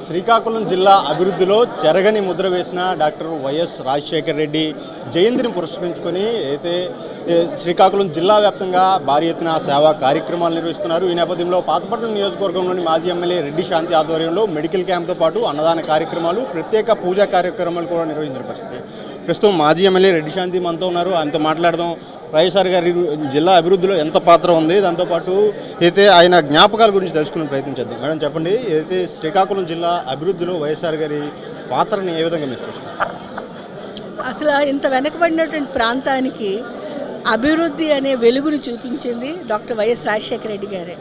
శ్రీకాకుళం జిల్లా అభివృద్ధిలో చెరగని ముద్ర వేసిన డాక్టర్ వైఎస్ రాజశేఖర రెడ్డి జయంతిని పురస్కరించుకొని అయితే శ్రీకాకుళం జిల్లా వ్యాప్తంగా భారీ ఎత్తున సేవా కార్యక్రమాలు నిర్వహిస్తున్నారు. ఈ నేపథ్యంలో పాతపట్నం నియోజకవర్గంలోని మాజీ ఎమ్మెల్యే రెడ్డి శాంతి ఆధ్వర్యంలో మెడికల్ క్యాంప్తో పాటు అన్నదాన కార్యక్రమాలు, ప్రత్యేక పూజా కార్యక్రమాలు కూడా నిర్వహించిన పరిస్థితి. ప్రస్తుతం మాజీ ఎమ్మెల్యే రెడ్డి శాంతి మనతో ఉన్నారు. ఆయనతో మాట్లాడదాం. వైఎస్ఆర్ గారి జిల్లా అభివృద్ధిలో ఎంత పాత్ర ఉంది, దాంతోపాటు అయితే ఆయన జ్ఞాపకాల గురించి తెలుసుకునే ప్రయత్నం చేద్దాం. మేడం చెప్పండి, అయితే శ్రీకాకుళం జిల్లా అభివృద్ధిలో వైఎస్ఆర్ గారి పాత్రని ఏ విధంగా మీరు చూస్తారు? అసలు ఇంత వెనకబడినటువంటి ప్రాంతానికి అభివృద్ధి అనే వెలుగును చూపించింది డాక్టర్ వైఎస్ రాజశేఖర రెడ్డి గారే.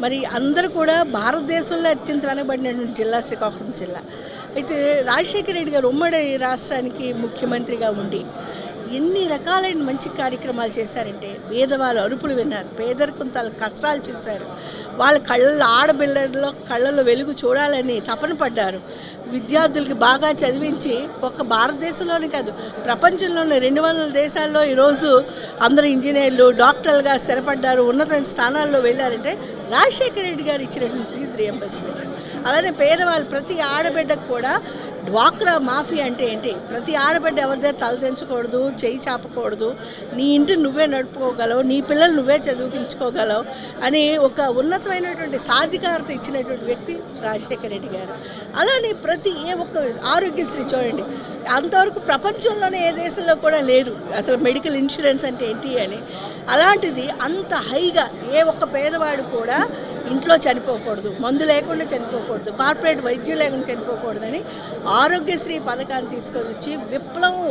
మరి అందరూ కూడా భారతదేశంలో అత్యంత వెనకబడినటువంటి జిల్లా శ్రీకాకుళం జిల్లా. అయితే రాజశేఖర రెడ్డి గారు ఉమ్మడి రాష్ట్రానికి ముఖ్యమంత్రిగా ఉండి ఎన్ని రకాలైన మంచి కార్యక్రమాలు చేశారంటే, పేదవాళ్ళు అరుపులు విన్నారు, పేదరికం కష్టాలు చూశారు, వాళ్ళ కళ్ళల్లో ఆడపిల్లల్లో కళ్ళల్లో వెలుగు చూడాలని తపన పడ్డారు. విద్యార్థులకి బాగా చదివించి ఒక్క భారతదేశంలోనే కాదు ప్రపంచంలోనే 200 దేశాల్లో ఈరోజు అందరూ ఇంజనీర్లు, డాక్టర్లుగా స్థిరపడ్డారు, ఉన్నతమైన స్థానాల్లో వెళ్ళారంటే రాజశేఖర రెడ్డి గారు ఇచ్చినటువంటి ఫీజు రియంబర్స్మెంట్. అలానే పేదవాళ్ళు ప్రతి ఆడబిడ్డకు కూడా డ్వాక్రా మాఫీ అంటే ఏంటి, ప్రతి ఆడబిడ్డ ఎవరిదే తలదించకూడదు, చేయి చాపకూడదు, నీ ఇంటిని నువ్వే నడుపుకోగలవు, నీ పిల్లలు నువ్వే చదివించుకోగలవు అని ఒక ఉన్నతమైనటువంటి సాధికారత ఇచ్చినటువంటి వ్యక్తి రాజశేఖర రెడ్డి గారు. అలానే ప్రతి ఒక్క ఆరోగ్యశ్రీ చూడండి, అంతవరకు ప్రపంచంలోనే ఏ దేశంలో కూడా లేదు అసలు మెడికల్ ఇన్సూరెన్స్ అంటే ఏంటి అని. అలాంటిది అంత హైగా ఏ ఒక్క పేదవాడు కూడా ఇంట్లో చనిపోకూడదు, మందు లేకుండా చనిపోకూడదు, కార్పొరేట్ వైద్యం లేకుండా చనిపోకూడదని ఆరోగ్యశ్రీ పథకాన్ని తీసుకొని వచ్చి విప్లవం,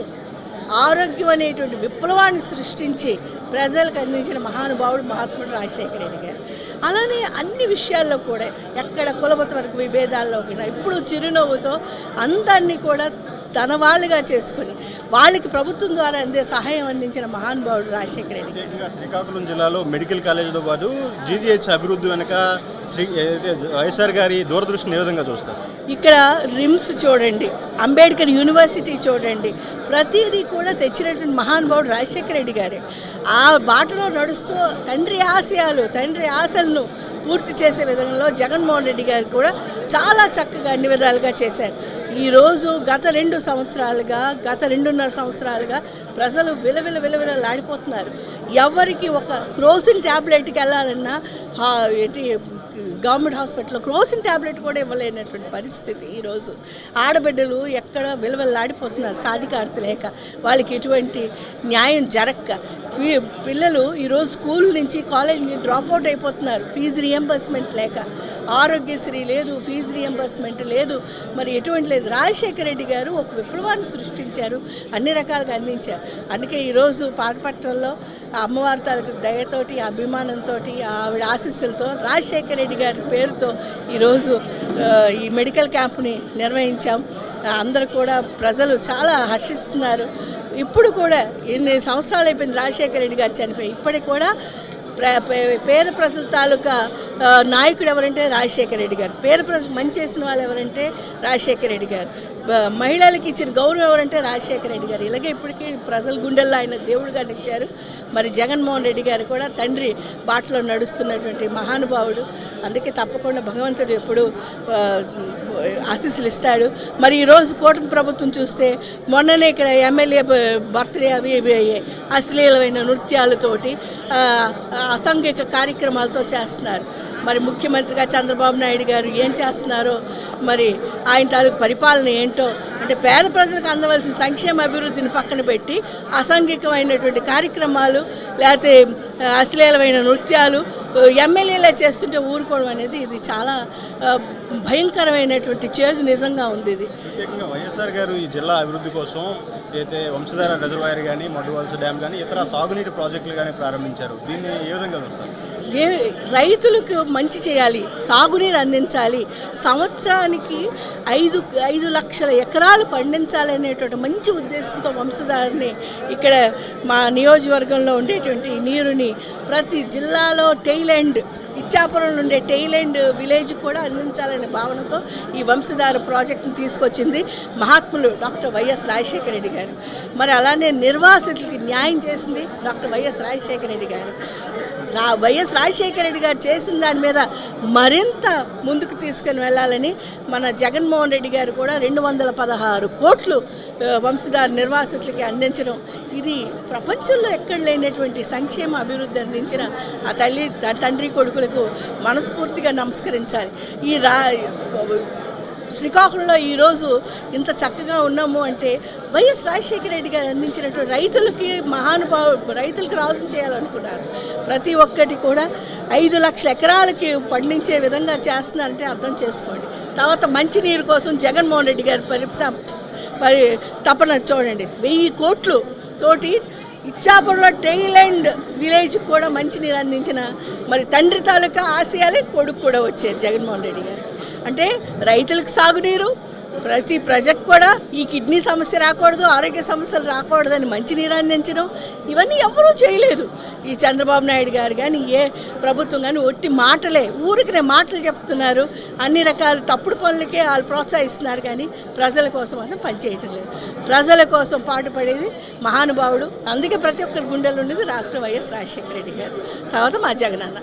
ఆరోగ్యం అనేటువంటి విప్లవాన్ని సృష్టించి ప్రజలకు అందించిన మహానుభావుడు మహాత్ముడు రాజశేఖర రెడ్డి గారు. అలానే అన్ని విషయాల్లో కూడా ఎక్కడ కులమత వరకు విభేదాల్లో కూడా ఇప్పుడు చిరునవ్వుతో అందరినీ కూడా తన వాళ్ళుగా చేసుకుని వాళ్ళకి ప్రభుత్వం ద్వారా అందే సహాయం అందించిన మహానుభావుడు రాజశేఖర రెడ్డి. శ్రీకాకుళం జిల్లాలో మెడికల్ కాలేజీతో పాటు జీజీహెచ్ అభివృద్ధి వెనుక వైఎస్ఆర్ గారి దూరదృష్టిని ఏ విధంగా చూస్తారు? ఇక్కడ రిమ్స్ చూడండి, అంబేద్కర్ యూనివర్సిటీ చూడండి, ప్రతిదీ కూడా తెచ్చినటువంటి మహానుభావుడు రాజశేఖర రెడ్డి గారే. ఆ బాటలో నడుస్తూ తండ్రి ఆశయాలు, తండ్రి ఆశలను పూర్తి చేసే విధంలో జగన్మోహన్ రెడ్డి గారు కూడా చాలా చక్కగా అన్ని విధాలుగా చేశారు. ఈరోజు గత 2 సంవత్సరాలుగా, గత 2.5 సంవత్సరాలుగా ప్రజలు విలవిలలాడిపోతున్నారు. ఎవరికి ఒక క్రోసిన్ ట్యాబ్లెట్కి వెళ్ళాలన్నా ఏంటి గవర్నమెంట్ హాస్పిటల్లో క్రోసిన్ ట్యాబ్లెట్ కూడా ఇవ్వలేనటువంటి పరిస్థితి. ఈరోజు ఆడబిడ్డలు ఎక్కడ విలువలాడిపోతున్నారు సాధికారత లేక, వాళ్ళకి ఎటువంటి న్యాయం జరగక. పిల్లలు ఈరోజు స్కూల్ నుంచి కాలేజ్ నుంచి డ్రాప్అవుట్ అయిపోతున్నారు ఫీజు రియంబర్స్మెంట్ లేక. ఆరోగ్యశ్రీ లేదు, ఫీజు రియంబర్స్మెంట్ లేదు, మరి ఎటువంటి లేదు. రాజశేఖర రెడ్డి గారు ఒక విప్లవాన్ని సృష్టించారు, అన్ని రకాలుగా అందించారు. అందుకే ఈరోజు పాతపట్నంలో అమ్మవారి తాలూకు దయతోటి, అభిమానంతో, ఆవిడ ఆశీస్సులతో రాజశేఖర రెడ్డి గారి పేరుతో ఈరోజు ఈ మెడికల్ క్యాంప్ని నిర్వహించాం. అందరూ కూడా ప్రజలు చాలా హర్షిస్తున్నారు. ఇప్పుడు కూడా ఎన్ని సంవత్సరాలు అయిపోయింది రాజశేఖర రెడ్డి గారు చనిపోయి, ఇప్పటికి కూడా పేద ప్రజల తాలూకా నాయకుడు ఎవరంటే రాజశేఖర రెడ్డి గారు. పేద ప్రజలకు మంచి చేసిన వాళ్ళు ఎవరంటే రాజశేఖర రెడ్డి గారు. మహిళలకు ఇచ్చిన గౌరవం ఎవరంటే రాజశేఖర రెడ్డి గారు. ఇలాగే ఇప్పటికీ ప్రజల గుండెల్లో ఆయన దేవుడుగా నిలిచారు. మరి జగన్మోహన్ రెడ్డి గారు కూడా తండ్రి బాటలో నడుస్తున్నటువంటి మహానుభావుడు. అందుకే తప్పకుండా భగవంతుడు ఎప్పుడు ఆశీస్సులు ఇస్తాడు. మరి ఈరోజు కూటమి ప్రభుత్వం చూస్తే మొన్ననే ఇక్కడ ఎమ్మెల్యే బర్త్డే అవి ఇవి అయ్యాయి, అశ్లీలమైన నృత్యాలతోటి అసాంఘిక కార్యక్రమాలతో చేస్తున్నారు. మరి ముఖ్యమంత్రిగా చంద్రబాబు నాయుడు గారు ఏం చేస్తున్నారో, మరి ఆయన తాలూకు పరిపాలన ఏంటో, అంటే పేద ప్రజలకు అందవలసిన సంక్షేమ అభివృద్ధిని పక్కన పెట్టి అసాంఘికమైనటువంటి కార్యక్రమాలు లేకపోతే అశ్లీలమైన నృత్యాలు ఎమ్మెల్యేలే చేస్తుంటే ఊరుకోవడం అనేది ఇది చాలా భయంకరమైనటువంటి చేదు నిజంగా ఉంది. ఇది ప్రత్యేకంగా వైఎస్ఆర్ గారు ఈ జిల్లా అభివృద్ధి కోసం అయితే వంశధార రిజర్వాయర్ కానీ, మడ్డువలస డ్యామ్ కానీ, ఇతర సాగునీటి ప్రాజెక్టులు కానీ ప్రారంభించారు. దీన్ని ఏ విధంగా చూస్తారు? రైతులకు మంచి చేయాలి, సాగునీరు అందించాలి, సంవత్సరానికి 5 లక్షల ఎకరాలు పండించాలనేటువంటి మంచి ఉద్దేశంతో వంశధారని ఇక్కడ మా నియోజకవర్గంలో ఉండేటువంటి నీరుని ప్రతి జిల్లాలో టెయిల్ ఇచ్చాపురంలో ఉండే టెయిల్ విలేజ్ కూడా అందించాలనే భావనతో ఈ వంశధార ప్రాజెక్టును తీసుకొచ్చింది మహాత్ములు డాక్టర్ వైఎస్ రాజశేఖర రెడ్డి గారు. మరి అలానే నిర్వాసితులకి న్యాయం చేసింది డాక్టర్ వైఎస్ రాజశేఖర రెడ్డి గారు. వైఎస్ రాజశేఖర రెడ్డి గారు చేసిన దాని మీద మరింత ముందుకు తీసుకుని వెళ్ళాలని మన జగన్మోహన్ రెడ్డి గారు కూడా 216 కోట్లు వంశధార నిర్వాసితులకి అందించడం, ఇది ప్రపంచంలో ఎక్కడ లేనటువంటి సంక్షేమ అభివృద్ధి అందించిన ఆ తండ్రి కొడుకులకు మనస్ఫూర్తిగా నమస్కరించాలి. శ్రీకాకుళంలో ఈరోజు ఇంత చక్కగా ఉన్నాము అంటే వైఎస్ రాజశేఖర రెడ్డి గారు అందించినటువంటి రైతులకు రాజు చేయాలనుకున్నారు. ప్రతి ఒక్కటి కూడా 5 లక్షల ఎకరాలకి పండించే విధంగా చేస్తున్నారంటే అర్థం చేసుకోండి. తర్వాత మంచినీరు కోసం జగన్మోహన్ రెడ్డి గారి తపన చూడండి. 1000 కోట్లు తోటి ఇచ్చాపురంలో టెయిల్యాండ్ విలేజ్కి కూడా మంచినీరు అందించిన మరి తండ్రి తాలూకా ఆశయాలే కొడుకు కూడా వచ్చారు జగన్మోహన్ రెడ్డి గారు. అంటే రైతులకు సాగునీరు, ప్రతి ప్రజకు కూడా ఈ కిడ్నీ సమస్య రాకూడదు, ఆరోగ్య సమస్యలు రాకూడదని మంచినీరు అందించడం, ఇవన్నీ ఎవరూ చేయలేదు. ఈ చంద్రబాబు నాయుడు గారు కానీ ఏ ప్రభుత్వం కానీ ఒట్టి మాటలే, ఊరికినే మాటలు చెప్తున్నారు. అన్ని రకాల తప్పుడు పనులకే వాళ్ళు ప్రోత్సహిస్తున్నారు కానీ ప్రజల కోసం మాత్రం పనిచేయటం లేదు. ప్రజల కోసం పాటుపడేది మహానుభావుడు. అందుకే ప్రతి ఒక్కరి గుండెలు ఉండేది డాక్టర్ వైఎస్ రాజశేఖర రెడ్డి గారు, తర్వాత మా జగనన్న.